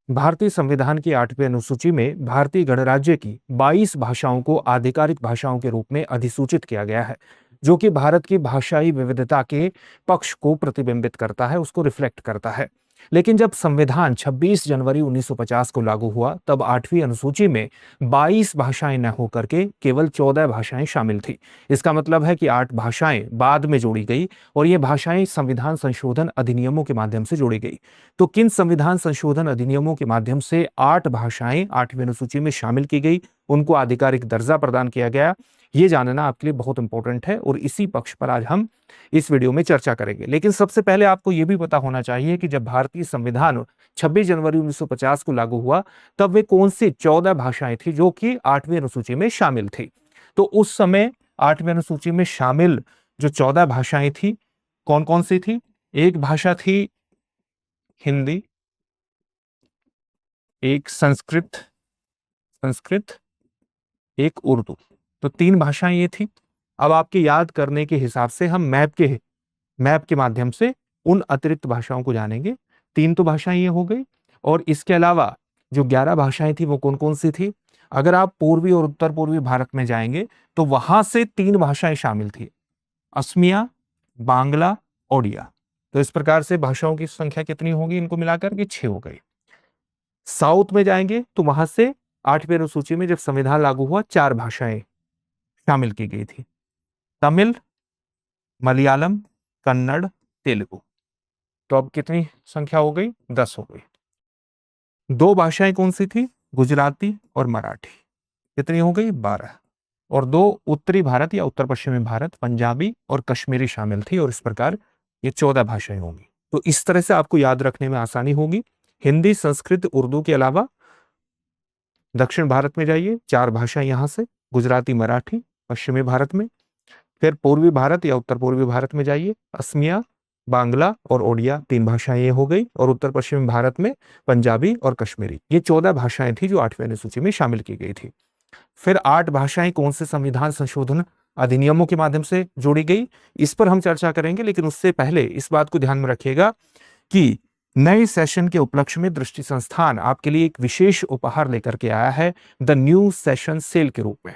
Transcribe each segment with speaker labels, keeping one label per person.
Speaker 1: भारतीय संविधान की 8वीं अनुसूची में भारतीय गणराज्य की 22 भाषाओं को आधिकारिक भाषाओं के रूप में अधिसूचित किया गया है, जो कि भारत की भाषाई विविधता के पक्ष को प्रतिबिंबित करता है, उसको रिफ्लेक्ट करता है। लेकिन जब संविधान 26 जनवरी 1950 को लागू हुआ, तब 8वीं अनुसूची में 22 भाषाएं न होकर के केवल 14 भाषाएं शामिल थी। इसका मतलब है कि 8 भाषाएं बाद में जोड़ी गई और ये भाषाएं संविधान संशोधन अधिनियमों के माध्यम से जोड़ी गई। तो किन संविधान संशोधन अधिनियमों के माध्यम से 8 भाषाएं 8वीं अनुसूची में शामिल की गई, उनको आधिकारिक दर्जा प्रदान किया गया, ये जानना आपके लिए बहुत इंपॉर्टेंट है और इसी पक्ष पर आज हम इस वीडियो में चर्चा करेंगे। लेकिन सबसे पहले आपको यह भी पता होना चाहिए कि जब भारतीय संविधान 26 जनवरी 1950 को लागू हुआ, तब वे कौन सी 14 भाषाएं थी जो कि 8वीं अनुसूची में शामिल थी। तो उस समय 8वीं अनुसूची में शामिल जो 14 भाषाएं थी, कौन कौन सी थी? एक भाषा थी हिंदी, एक संस्कृत, एक उर्दू। तो 3 भाषाएं ये थी। अब आपके याद करने के हिसाब से हम मैप के माध्यम से उन अतिरिक्त भाषाओं को जानेंगे। 3 तो भाषाएं ये हो गई और इसके अलावा जो 11 भाषाएं थी वो कौन कौन सी थी? अगर आप पूर्वी और उत्तर पूर्वी भारत में जाएंगे तो वहां से 3 भाषाएं शामिल थी, असमिया, बांग्ला, ओडिया। तो इस प्रकार से भाषाओं की संख्या कितनी होगी? इनको मिलाकर के 6 हो गई। साउथ में जाएंगे तो वहां से 8वीं अनुसूची में जब संविधान लागू हुआ 4 भाषाएं शामिल की गई थी, तमिल, मलयालम, कन्नड़, तेलुगु। तो अब कितनी संख्या हो गई? 10 हो गई। 2 भाषाएं कौन सी थी? गुजराती और मराठी। कितनी हो गई? 12। और 2 उत्तरी भारत या उत्तर पश्चिमी भारत, पंजाबी और कश्मीरी शामिल थी और इस प्रकार ये 14 भाषाएं होंगी। तो इस तरह से आपको याद रखने में आसानी होगी। हिंदी, संस्कृत, उर्दू के अलावा दक्षिण भारत में जाइए, 4 भाषाएं यहां से, गुजराती, मराठी पश्चिमी भारत में। फिर पूर्वी भारत या उत्तर पूर्वी भारत में जाइए, असमिया, बांग्ला और ओडिया 3 भाषाएं ये हो गई। और उत्तर पश्चिमी भारत में पंजाबी और कश्मीरी। ये 14 भाषाएं थी जो 8वीं अनुसूची में शामिल की गई थी। फिर 8 भाषाएं कौन से संविधान संशोधन अधिनियमों के माध्यम से जोड़ी गई, इस पर हम चर्चा करेंगे। लेकिन उससे पहले इस बात को ध्यान में रखिएगा कि नए सेशन के उपलक्ष्य में दृष्टि संस्थान आपके लिए एक विशेष उपहार लेकर के आया है, द न्यू सेशन सेल के रूप में।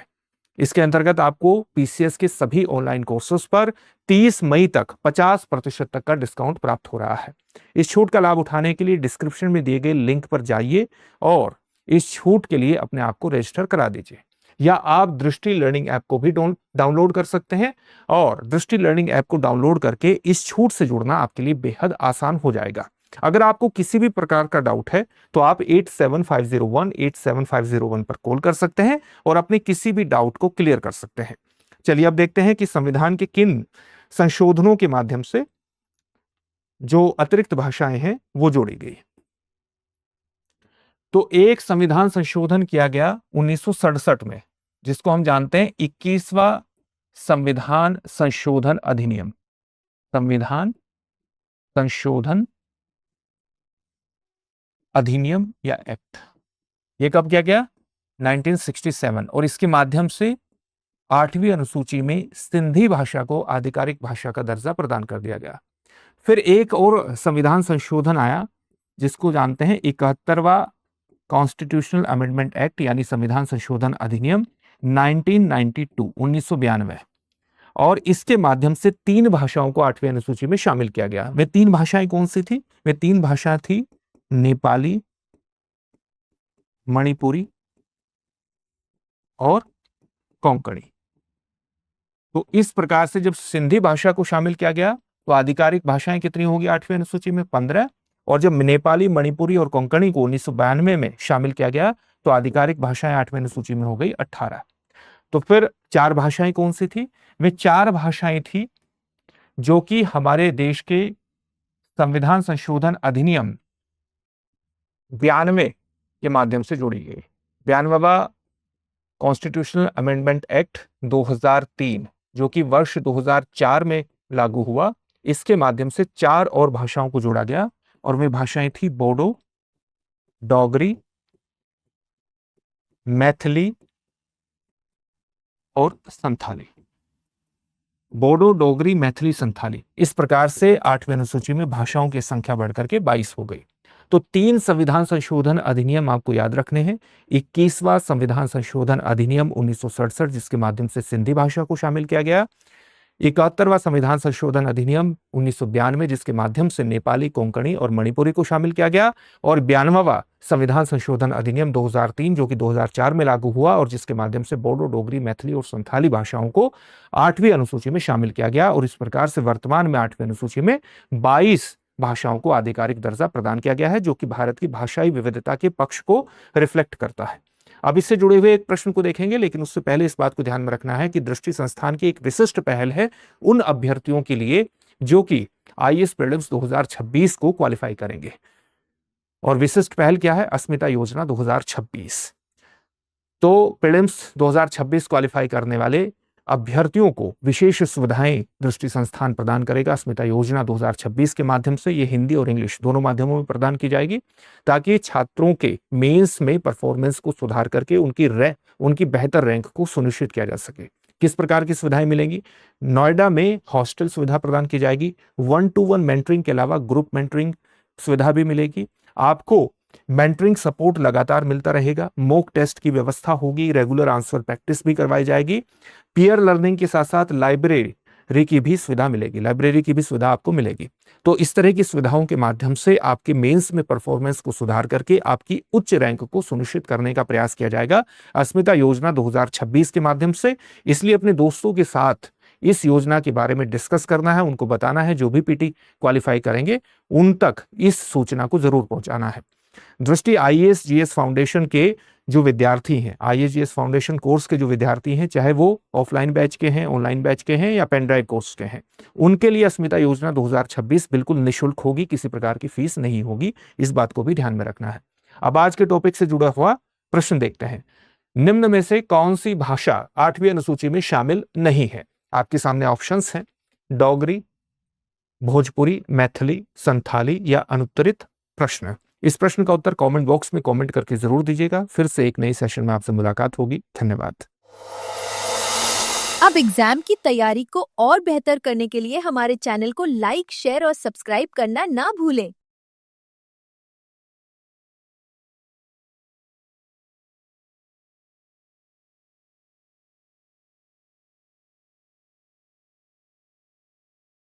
Speaker 1: इसके अंतर्गत आपको पीसीएस के सभी ऑनलाइन कोर्सेज पर 30 मई तक 50% तक का डिस्काउंट प्राप्त हो रहा है। इस छूट का लाभ उठाने के लिए डिस्क्रिप्शन में दिए गए लिंक पर जाइए और इस छूट के लिए अपने आप को रजिस्टर करा दीजिए, या आप दृष्टि लर्निंग ऐप को भी डाउनलोड कर सकते हैं। और दृष्टि लर्निंग ऐप को डाउनलोड करके इस छूट से जुड़ना आपके लिए बेहद आसान हो जाएगा। अगर आपको किसी भी प्रकार का डाउट है तो आप 8750187501 पर कॉल कर सकते हैं और अपने किसी भी डाउट को क्लियर कर सकते हैं। चलिए अब देखते हैं कि संविधान के किन संशोधनों के माध्यम से जो अतिरिक्त भाषाएं हैं वो जोड़ी गई। तो एक संविधान संशोधन किया गया 1967 में, जिसको हम जानते हैं 21वां संविधान संशोधन अधिनियम। संविधान संशोधन अधिनियम या एक्ट, ये कब किया गया? 1967। और इसके माध्यम से 8वीं अनुसूची में सिंधी भाषा को आधिकारिक भाषा का दर्जा प्रदान कर दिया गया। फिर एक और संविधान संशोधन आया जिसको जानते हैं 71वां कॉन्स्टिट्यूशनल अमेंडमेंट एक्ट, यानी संविधान संशोधन अधिनियम 1992। और इसके माध्यम से 3 भाषाओं को 8वीं अनुसूची में शामिल किया गया। वे 3 भाषाएं कौन सी थी? वे 3 भाषा थी नेपाली, मणिपुरी और कोंकणी। तो इस प्रकार से जब सिंधी भाषा को शामिल किया गया तो आधिकारिक भाषाएं कितनी होगी 8वीं अनुसूची में? 15। और जब नेपाली, मणिपुरी और कोंकणी को 1992 में शामिल किया गया तो आधिकारिक भाषाएं 8वीं अनुसूची में हो गई 18। तो फिर 4 भाषाएं कौन सी थी? वे 4 भाषाएं थी जो कि हमारे देश के संविधान संशोधन अधिनियम 92 के माध्यम से जोड़ी गई। 92वां कॉन्स्टिट्यूशनल अमेंडमेंट एक्ट 2003, जो कि वर्ष 2004 में लागू हुआ, इसके माध्यम से 4 और भाषाओं को जोड़ा गया। और वे भाषाएं थी बोडो, डोगरी, मैथिली और संथाली। बोडो, डोगरी, मैथिली, संथाली। इस प्रकार से 8वीं अनुसूची में भाषाओं की संख्या बढ़कर के 22 हो गई। तो 3 संविधान संशोधन अधिनियम आपको याद रखने हैं। 21वां संविधान संशोधन अधिनियम 1967 जिसके माध्यम से सिंधी भाषा को शामिल किया गया, 71वां संविधान संशोधन अधिनियम 1992 जिसके माध्यम से नेपाली, कोंकणी और मणिपुरी को शामिल किया गया, और 92वां संविधान संशोधन अधिनियम 2003 जो कि 2004 में लागू हुआ और जिसके माध्यम से बोडो, डोगरी, मैथिली और संथाली भाषाओं को 8वीं अनुसूची में शामिल किया गया। और इस प्रकार से वर्तमान में 8वीं अनुसूची में 22 भाषाओं को आधिकारिक दर्जा प्रदान किया गया है, जो कि भारत की भाषाई विविधता के पक्ष को रिफ्लेक्ट करता है। अब इससे जुड़े हुए एक प्रश्न को देखेंगे, लेकिन उससे पहले इस बात को ध्यान में रखना है कि दृष्टि संस्थान की एक विशिष्ट पहल है उन अभ्यर्थियों के लिए जो कि आईएएस प्रीलिम्स 2026 को क्वालिफाई करेंगे। और विशिष्ट पहल क्या है? अस्मिता योजना 2026। तो प्रीलिम्स 2026 क्वालिफाई करने वाले अभ्यर्थियों को विशेष सुविधाएं दृष्टि संस्थान प्रदान करेगा अस्मिता योजना 2026 के माध्यम से। ये हिंदी और इंग्लिश दोनों माध्यमों में प्रदान की जाएगी ताकि छात्रों के मेंस में परफॉर्मेंस को सुधार करके उनकी बेहतर रैंक को सुनिश्चित किया जा सके। किस प्रकार की सुविधाएं मिलेंगी? नोएडा में हॉस्टल सुविधा प्रदान की जाएगी, 1-to-1 मेंटरिंग के अलावा ग्रुप मेंटरिंग सुविधा भी मिलेगी। आपको मेंटरिंग सपोर्ट लगातार मिलता रहेगा, मॉक टेस्ट की व्यवस्था होगी, रेगुलर आंसर प्रैक्टिस भी करवाई जाएगी। पीयर लर्निंग के साथ साथ लाइब्रेरी की भी सुविधा मिलेगी, लाइब्रेरी की भी सुविधा आपको मिलेगी। तो इस तरह की सुविधाओं के माध्यम से आपके मेंस में परफॉर्मेंस को सुधार करके आपकी उच्च रैंक को सुनिश्चित करने का प्रयास किया जाएगा अस्मिता योजना 2026 के माध्यम से। इसलिए अपने दोस्तों के साथ इस योजना के बारे में डिस्कस करना है, उनको बताना है, जो भी पीटी क्वालिफाई करेंगे उन तक इस सूचना को जरूर पहुंचाना है। दृष्टि आईएएस जीएस फाउंडेशन के जो विद्यार्थी हैं, आईएएस जीएस फाउंडेशन कोर्स के जो विद्यार्थी हैं, चाहे वो ऑफलाइन बैच के हैं, ऑनलाइन बैच के हैं या पेन ड्राइव कोर्स के हैं, उनके लिए अस्मिता योजना 2026 बिल्कुल निःशुल्क होगी, किसी प्रकार की फीस नहीं होगी। इस बात को भी ध्यान में रखना है। अब आज के टॉपिक से जुड़ा हुआ प्रश्न देखते हैं। निम्न में से कौन सी भाषा 8वीं अनुसूची में शामिल नहीं है? आपके सामने ऑप्शंस हैं, डोगरी, भोजपुरी, मैथिली, संथाली या अनुत्तरित प्रश्न। इस प्रश्न का उत्तर कमेंट बॉक्स में कमेंट करके जरूर दीजिएगा। फिर से एक नई सेशन में आपसे मुलाकात होगी। धन्यवाद।
Speaker 2: अब एग्जाम की तैयारी को और बेहतर करने के लिए हमारे चैनल को लाइक, शेयर और सब्सक्राइब करना ना भूलें।